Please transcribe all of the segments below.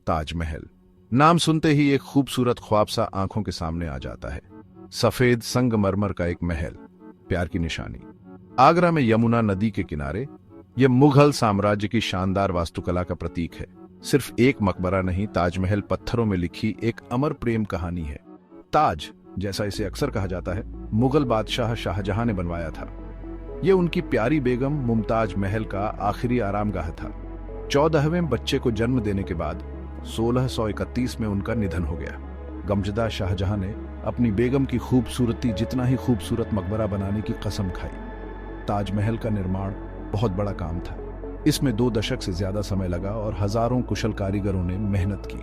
ताजमहल नाम सुनते ही एक खूबसूरत ख्वाब सा आंखों के सामने आ जाता है। सफेद संगमरमर का एक महल, प्यार की निशानी। आगरा में यमुना नदी के किनारे यह मुगल साम्राज्य की शानदार वास्तुकला का प्रतीक है। सिर्फ एक मकबरा नहीं, ताजमहल पत्थरों में लिखी एक अमर प्रेम कहानी है। ताज, जैसा इसे अक्सर कहा जाता है, मुगल बादशाह शाहजहां ने बनवाया था। यह उनकी प्यारी बेगम मुमताज महल का आखिरी आरामगाह था। 14वें बच्चे को जन्म देने के बाद 1631 में उनका निधन हो गया। गमजदा शाहजहां ने अपनी बेगम की खूबसूरती जितना ही खूबसूरत मकबरा बनाने की कसम खाई। ताजमहल का निर्माण बहुत बड़ा काम था। इसमें 2 दशक से ज्यादा समय लगा और हजारों कुशल कारीगरों ने मेहनत की।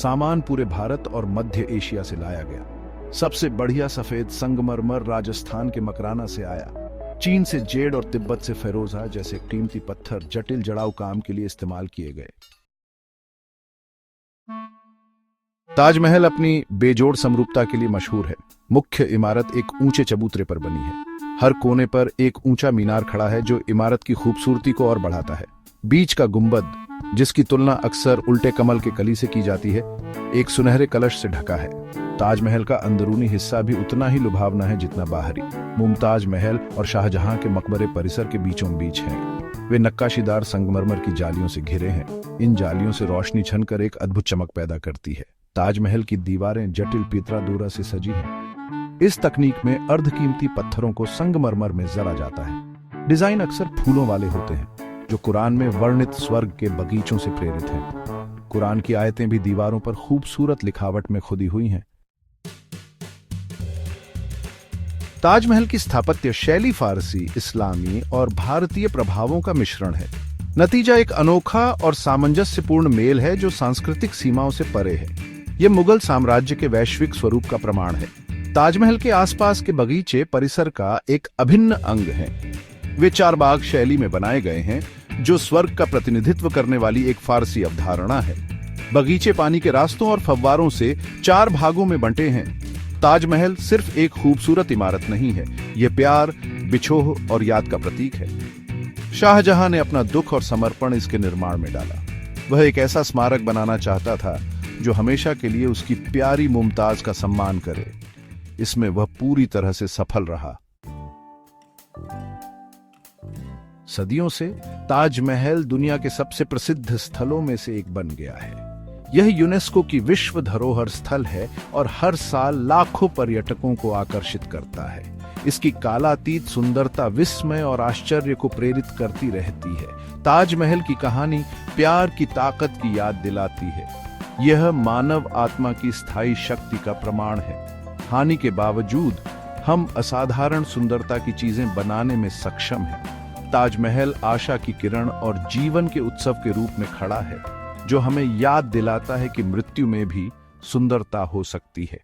सामान पूरे भारत और मध्य एशिया से लाया गया। सबसे बढ़िया सफेद संगमरमर राजस्थान के मकराना से आया। चीन से जेड और तिब्बत से फेरोजा जैसे कीमती पत्थर जटिल जड़ाऊ काम के लिए इस्तेमाल किए गए। ताजमहल अपनी बेजोड़ समरूपता के लिए मशहूर है। मुख्य इमारत एक ऊंचे चबूतरे पर बनी है। हर कोने पर एक ऊंचा मीनार खड़ा है जो इमारत की खूबसूरती को और बढ़ाता है। बीच का गुंबद, जिसकी तुलना अक्सर उल्टे कमल के कली से की जाती है, एक सुनहरे कलश से ढका है। ताजमहल का अंदरूनी हिस्सा भी उतना ही लुभावना है जितना बाहरी। मुमताज महल और शाहजहां के मकबरे परिसर के बीचों बीच हैं। वे नक्काशीदार संगमरमर की जालियों से घिरे हैं। इन जालियों से रोशनी छनकर एक अद्भुत चमक पैदा करती है। ताजमहल की दीवारें जटिल पीतरा से सजी हैं। इस तकनीक में अर्धकीमती पत्थरों को संगमरमर में जरा जाता है। डिजाइन अक्सर फूलों वाले होते हैं, जो कुरान में वर्णित स्वर्ग के बगीचों से प्रेरित हैं। कुरान की आयतें भी दीवारों पर खूबसूरत लिखावट में खुदी हुई हैं। ताजमहल की स्थापत्य शैली फारसी, इस्लामी और भारतीय प्रभावों का मिश्रण है। नतीजा एक अनोखा और सामंजस्यपूर्ण मेल है जो सांस्कृतिक सीमाओं से परे है। यह मुगल साम्राज्य के वैश्विक स्वरूप का प्रमाण है। ताजमहल के आसपास के बगीचे परिसर का एक अभिन्न अंग हैं। वे 4 बाग शैली में बनाए गए हैं, जो स्वर्ग का प्रतिनिधित्व करने वाली एक फारसी अवधारणा है। बगीचे पानी के रास्तों और फव्वारों से 4 भागों में बंटे हैं। ताजमहल सिर्फ एक खूबसूरत इमारत नहीं है, यह प्यार, बिछोह और याद का प्रतीक है। शाहजहां ने अपना दुख और समर्पण इसके निर्माण में डाला। वह एक ऐसा स्मारक बनाना चाहता था जो हमेशा के लिए उसकी प्यारी मुमताज का सम्मान करे। इसमें वह पूरी तरह से सफल रहा। सदियों से ताजमहल दुनिया के सबसे प्रसिद्ध स्थलों में से एक बन गया है। यह यूनेस्को की विश्व धरोहर स्थल है और हर साल लाखों पर्यटकों को आकर्षित करता है। इसकी कालातीत सुंदरता विस्मय और आश्चर्य को प्रेरित करती रहती है। ताजमहल की कहानी प्यार की ताकत की याद दिलाती है। यह मानव आत्मा की स्थायी शक्ति का प्रमाण है। हानि के बावजूद हम असाधारण सुंदरता की चीजें बनाने में सक्षम हैं। ताजमहल आशा की किरण और जीवन के उत्सव के रूप में खड़ा है, जो हमें याद दिलाता है कि मृत्यु में भी सुंदरता हो सकती है।